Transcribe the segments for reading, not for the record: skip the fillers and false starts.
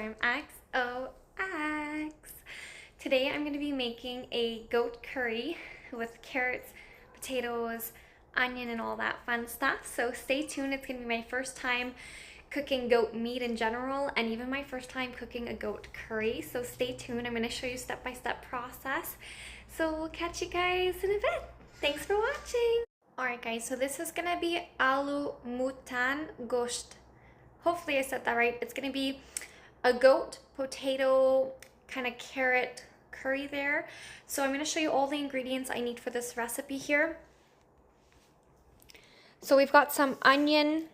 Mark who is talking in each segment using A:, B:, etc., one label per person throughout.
A: I'm XOX. Today I'm going to be making a goat curry with carrots, potatoes, onion, and all that fun stuff. So stay tuned. It's going to be my first time cooking goat meat in general, and even my first time cooking a goat curry. So stay tuned. I'm going to show you step-by-step process. So we'll catch you guys in a bit. Thanks for watching. Alright guys, so this is going to be aloo mutan gosht. Hopefully I said that right. It's going to be a goat, potato, kind of carrot curry there. So I'm going to show you all the ingredients I need for this recipe here. So we've got some onion.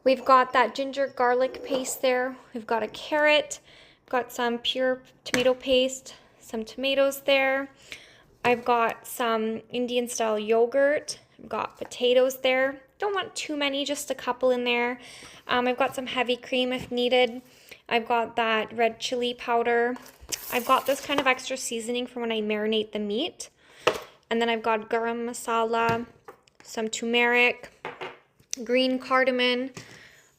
A: We've got that ginger garlic paste there. We've got a carrot. We've got some pure tomato paste, some tomatoes there. I've got some Indian style yogurt. I've got potatoes there. Don't want too many, just a couple in there. I've got some heavy cream if needed. I've got that red chili powder. I've got this kind of extra seasoning for when I marinate the meat. And then I've got garam masala, some turmeric, green cardamom.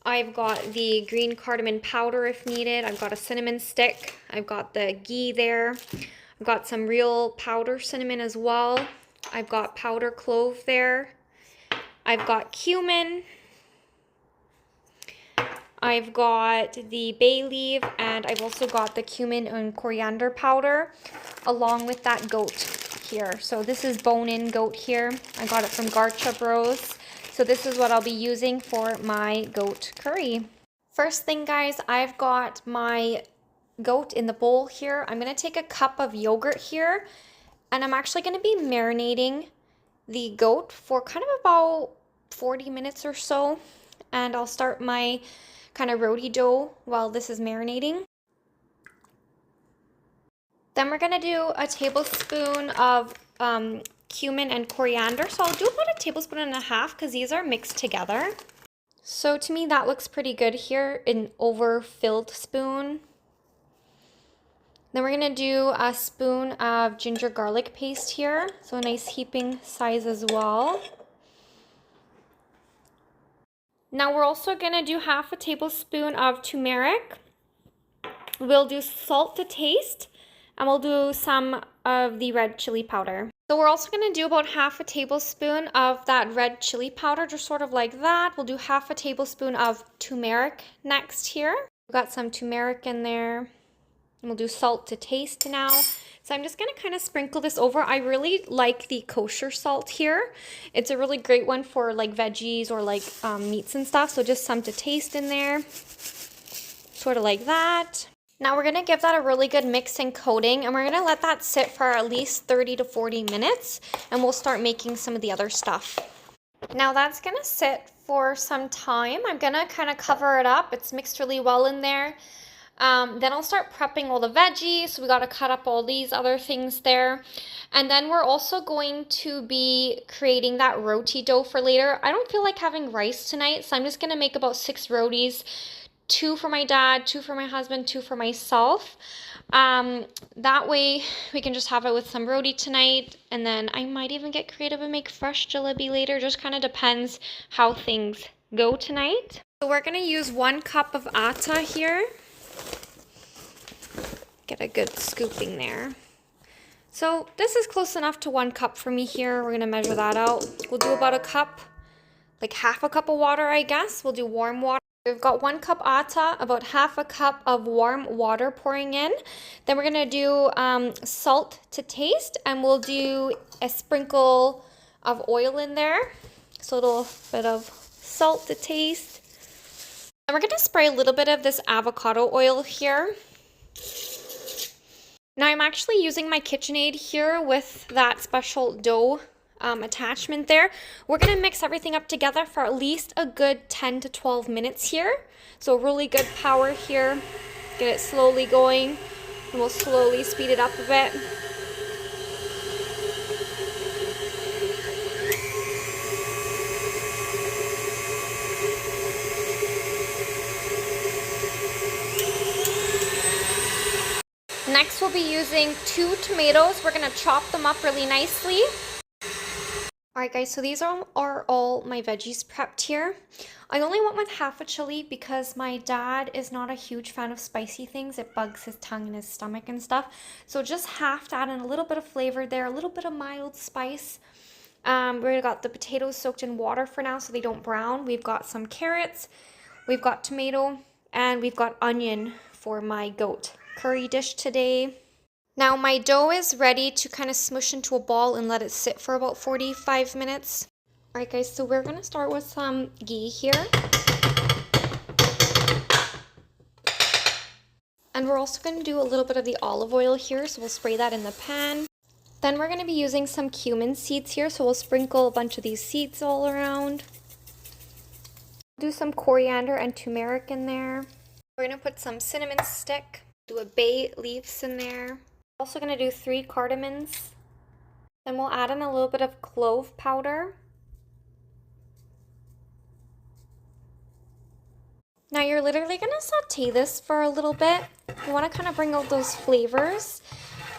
A: I've got the green cardamom powder if needed. I've got a cinnamon stick. I've got the ghee there. I've got some real powder cinnamon as well. I've got powder clove there. I've got cumin. I've got the bay leaf, and I've also got the cumin and coriander powder along with that goat here. So this is bone-in goat here. I got it from Garcha Bros. So this is what I'll be using for my goat curry. First thing guys, I've got my goat in the bowl here. I'm going to take a cup of yogurt here, and I'm actually going to be marinating the goat for kind of about 40 minutes or so. And I'll start my kind of roti dough while this is marinating. Then we're going to do a tablespoon of cumin and coriander. So I'll do about a tablespoon and a half because these are mixed together. So to me that looks pretty good here, an overfilled spoon. Then we're going to do a spoon of ginger garlic paste here. So a nice heaping size as well. Now we're also going to do half a tablespoon of turmeric. We'll do salt to taste, and we'll do some of the red chili powder. So we're also going to do about half a tablespoon of that red chili powder, just sort of like that. We'll do half a tablespoon of turmeric next here. We've got some turmeric in there. And we'll do salt to taste now. So I'm just going to kind of sprinkle this over. I really like the kosher salt here. It's a really great one for like veggies or like meats and stuff. So just some to taste in there. Sort of like that. Now we're going to give that a really good mix and coating, and we're going to let that sit for at least 30 to 40 minutes, and we'll start making some of the other stuff. Now that's going to sit for some time. I'm going to kind of cover it up. It's mixed really well in there. Then I'll start prepping all the veggies. So we got to cut up all these other things there. And then we're also going to be creating that roti dough for later. I don't feel like having rice tonight, so I'm just going to make about 6 rotis. 2 for my dad, 2 for my husband, 2 for myself. That way we can just have it with some roti tonight. And then I might even get creative and make fresh jalebi later. Just kind of depends how things go tonight. So we're going to use 1 cup of atta here. Get a good scooping there. So this is close enough to 1 cup for me here. We're going to measure that out. We'll do about a cup, like half a cup of water, I guess. We'll do warm water. We've got 1 cup atta, about half a cup of warm water pouring in. Then we're going to do salt to taste, and we'll do a sprinkle of oil in there. So a little bit of salt to taste. And we're going to spray a little bit of this avocado oil here. Now I'm actually using my KitchenAid here with that special dough attachment there. We're going to mix everything up together for at least a good 10 to 12 minutes here. So really good power here. Get it slowly going, and we'll slowly speed it up a bit. Next, we'll be using 2 tomatoes. We're going to chop them up really nicely. Alright guys, so these are all my veggies prepped here. I only went with half a chili because my dad is not a huge fan of spicy things. It bugs his tongue and his stomach and stuff. So just half to add in a little bit of flavor there, a little bit of mild spice. We've got the potatoes soaked in water for now so they don't brown. We've got some carrots, we've got tomato, and we've got onion for my goat curry dish today. Now my dough is ready to kind of smush into a ball and let it sit for about 45 minutes. Alright guys, so we're going to start with some ghee here. And we're also going to do a little bit of the olive oil here, so we'll spray that in the pan. Then we're going to be using some cumin seeds here, so we'll sprinkle a bunch of these seeds all around. Do some coriander and turmeric in there. We're going to put some cinnamon stick, do a bay leaves in there. Also going to do 3 cardamoms. Then we'll add in a little bit of clove powder. Now you're literally going to saute this for a little bit. You want to kind of bring out those flavors.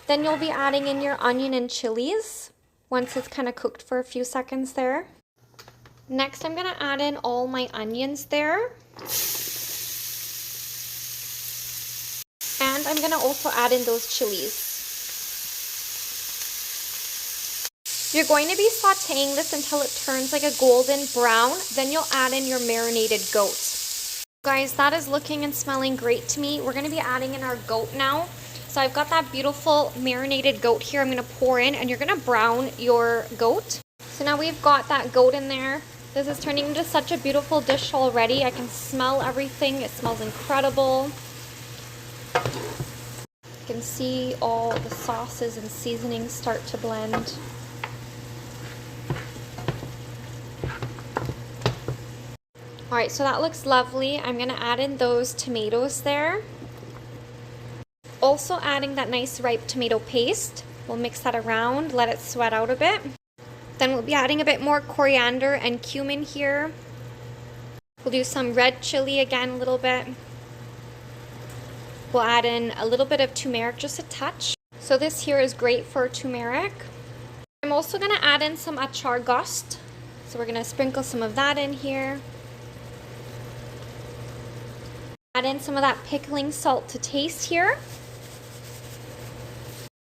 A: Then you'll be adding in your onion and chilies once it's kind of cooked for a few seconds there. Next I'm going to add in all my onions there. And I'm going to also add in those chilies. You're going to be sauteing this until it turns like a golden brown. Then you'll add in your marinated goat. Guys, that is looking and smelling great to me. We're going to be adding in our goat now. So I've got that beautiful marinated goat here I'm going to pour in, and you're going to brown your goat. So now we've got that goat in there. This is turning into such a beautiful dish already. I can smell everything. It smells incredible. You can see all the sauces and seasonings start to blend. Alright, so that looks lovely. I'm going to add in those tomatoes there. Also adding that nice ripe tomato paste. We'll mix that around, let it sweat out a bit. Then we'll be adding a bit more coriander and cumin here. We'll do some red chili again a little bit. We'll add in a little bit of turmeric, just a touch. So this here is great for turmeric. I'm also going to add in some achar gust. So we're going to sprinkle some of that in here. Add in some of that pickling salt to taste here.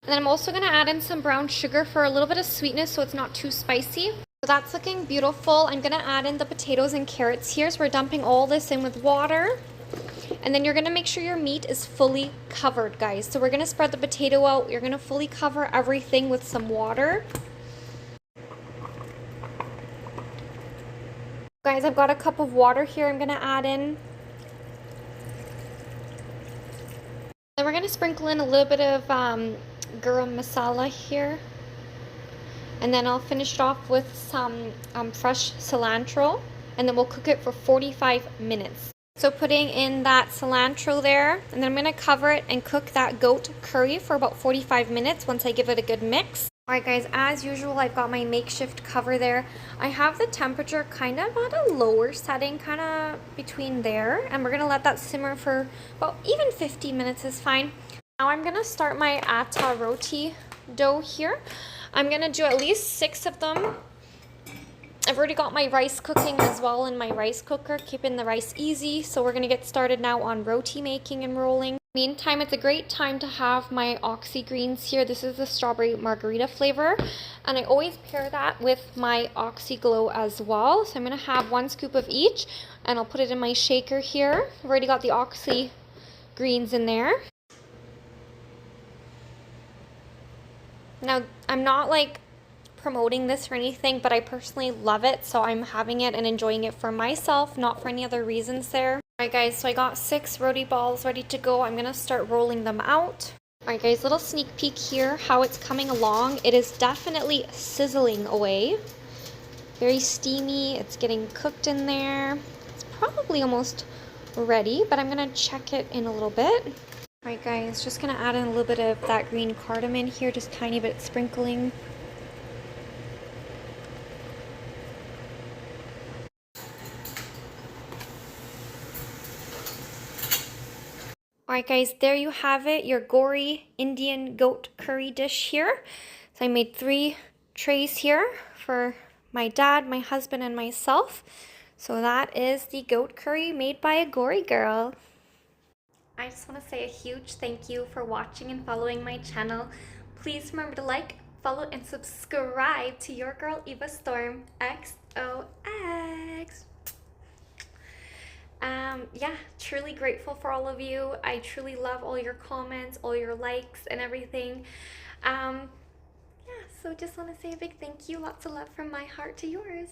A: And then I'm also going to add in some brown sugar for a little bit of sweetness so it's not too spicy. So that's looking beautiful. I'm going to add in the potatoes and carrots here. So we're dumping all this in with water. And then you're going to make sure your meat is fully covered, guys. So we're going to spread the potato out. You're going to fully cover everything with some water. Guys, I've got a cup of water here I'm going to add in. Then we're going to sprinkle in a little bit of garam masala here. And then I'll finish it off with some fresh cilantro. And then we'll cook it for 45 minutes. So putting in that cilantro there. And then I'm going to cover it and cook that goat curry for about 45 minutes once I give it a good mix. Alright guys, as usual, I've got my makeshift cover there. I have the temperature kind of at a lower setting, kind of between there. And we're going to let that simmer for about even 50 minutes is fine. Now I'm going to start my atta roti dough here. I'm going to do at least 6 of them. I've already got my rice cooking as well in my rice cooker, keeping the rice easy. So we're going to get started now on roti making and rolling. Meantime, it's a great time to have my oxy greens here. This is the strawberry margarita flavor, and I always pair that with my oxy glow as well. So I'm going to have 1 scoop of each, and I'll put it in my shaker here. I've already got the oxy greens in there. Now, I'm not like promoting this or anything, but I personally love it, so I'm having it and enjoying it for myself, not for any other reasons there. Alright guys, so I got 6 roti balls ready to go. I'm going to start rolling them out. Alright guys, little sneak peek here, how it's coming along. It is definitely sizzling away. Very steamy, it's getting cooked in there. It's probably almost ready, but I'm going to check it in a little bit. Alright guys, just going to add in a little bit of that green cardamom here, just tiny bit sprinkling. Alright guys, there you have it, your GORI Indian goat curry dish here. So I made 3 trays here for my dad, my husband, and myself. So that is the goat curry made by a GORI girl. I just want to say a huge thank you for watching and following my channel. Please remember to like, follow, and subscribe to your girl Eva Storm XOX. Yeah, truly grateful for all of you. I truly love all your comments, all your likes, and everything. Yeah, so just want to say a big thank you. Lots of love from my heart to yours.